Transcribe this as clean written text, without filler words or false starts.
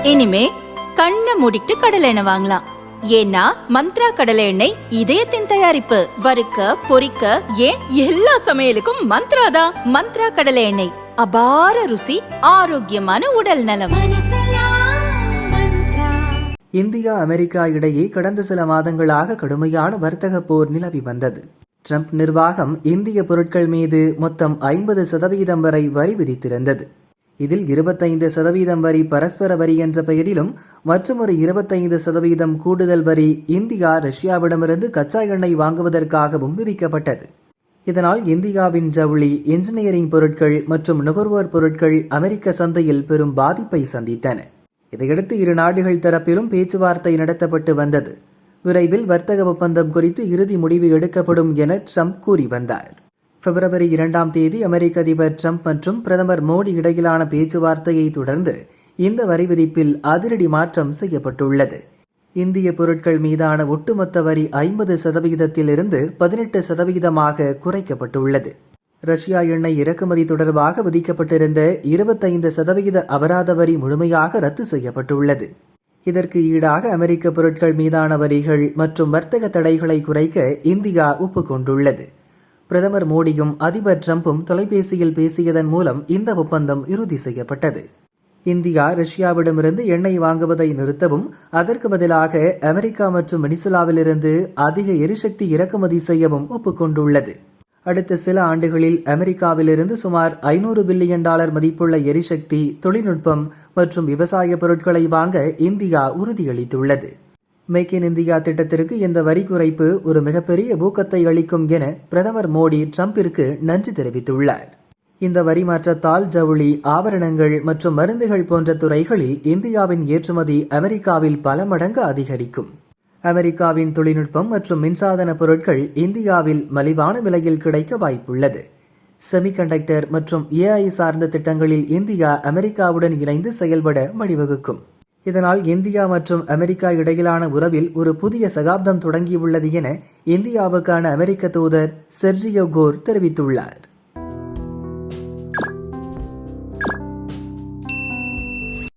இனிமே கண்ணை மூடிட்டு கடலை எண்ணெய் வாங்கலாம். ஏன்னா மந்த்ரா கடலை எண்ணெய் இதயத்தின் தயாரிப்பு. வறுக்க பொரிக்க ஏன் எல்லா சமையலுக்கும் மந்த்ரா தான். மந்த்ரா கடலை எண்ணெய், அபார ருசி, ஆரோக்கியமான உடல் நலம். இந்தியா அமெரிக்கா இடையே கடந்த சில மாதங்களாக கடுமையான வர்த்தக போர் நிலவி வந்தது. ட்ரம்ப் நிர்வாகம் இந்திய பொருட்கள் மீது மொத்தம் 50% வரை வரி விதித்திருந்தது. இதில் 25% வரி பரஸ்பர வரி என்ற பெயரிலும் மற்றொரு 25% கூடுதல் வரி இந்தியா ரஷ்யாவிடமிருந்து கச்சா எண்ணெய் வாங்குவதற்காகவும் விதிக்கப்பட்டது. இதனால் இந்தியாவின் ஜவுளி, இன்ஜினியரிங் பொருட்கள் மற்றும் நுகர்வோர் பொருட்கள் அமெரிக்க சந்தையில் பெரும் பாதிப்பை சந்தித்தன. இதையடுத்து இரு நாடுகள் தரப்பிலும் பேச்சுவார்த்தை நடத்தப்பட்டு வந்தது. விரைவில் வர்த்தக ஒப்பந்தம் குறித்து இறுதி முடிவு எடுக்கப்படும் என ட்ரம்ப் கூறி வந்தார். பிப்ரவரி 2 அமெரிக்க அதிபர் ட்ரம்ப் மற்றும் பிரதமர் மோடி இடையிலான பேச்சுவார்த்தையை தொடர்ந்து இந்த வரி விதிப்பில் அதிரடி மாற்றம் செய்யப்பட்டுள்ளது. இந்திய பொருட்கள் மீதான ஒட்டுமொத்த வரி 50%இலிருந்து 18% குறைக்கப்பட்டுள்ளது. ரஷ்யா எண்ணெய் இறக்குமதி தொடர்பாக விதிக்கப்பட்டிருந்த 25% அபராத வரி முழுமையாக ரத்து செய்யப்பட்டுள்ளது. இதற்கு ஈடாக அமெரிக்க பொருட்கள் மீதான வரிகள் மற்றும் வர்த்தக தடைகளை குறைக்க இந்தியா ஒப்புக்கொண்டுள்ளது. பிரதமர் மோடியும் அதிபர் ட்ரம்பும் தொலைபேசியில் பேசியதன் மூலம் இந்த ஒப்பந்தம் இறுதி செய்யப்பட்டது. இந்தியா ரஷ்யாவிடமிருந்து எண்ணெய் வாங்குவதை நிறுத்தவும், அதற்கு பதிலாக அமெரிக்கா மற்றும் வெனிசுலாவிலிருந்து அதிக எரிசக்தி இறக்குமதி செய்யவும் ஒப்புக்கொண்டுள்ளது. அடுத்த சில ஆண்டுகளில் அமெரிக்காவிலிருந்து சுமார் $500 பில்லியன் மதிப்புள்ள எரிசக்தி, தொழில்நுட்பம் மற்றும் விவசாய பொருட்களை வாங்க இந்தியா உறுதியளித்துள்ளது. மேக் இன் இந்தியா திட்டத்திற்கு இந்த வரி குறைப்பு ஒரு மிகப்பெரிய ஊக்கத்தை அளிக்கும் என பிரதமர் மோடி ட்ரம்பிற்கு நன்றி தெரிவித்துள்ளார். இந்த வரி மாற்றத்தால் ஜவுளி, ஆபரணங்கள் மற்றும் மருந்துகள் போன்ற துறைகளில் இந்தியாவின் ஏற்றுமதி அமெரிக்காவில் பல மடங்கு அதிகரிக்கும். அமெரிக்காவின் தொழில்நுட்பம் மற்றும் மின்சாதன பொருட்கள் இந்தியாவில் மலிவான விலையில் கிடைக்க வாய்ப்புள்ளது. செமிகண்டக்டர் மற்றும் AI சார்ந்த திட்டங்களில் இந்தியா அமெரிக்காவுடன் இணைந்து செயல்பட வழிவகுக்கும். இதனால் இந்தியா மற்றும் அமெரிக்கா இடையிலான உறவில் ஒரு புதிய சகாப்தம் தொடங்கியுள்ளது என இந்தியாவுக்கான அமெரிக்க தூதர் செர்ஜியோ கோர் தெரிவித்துள்ளார்.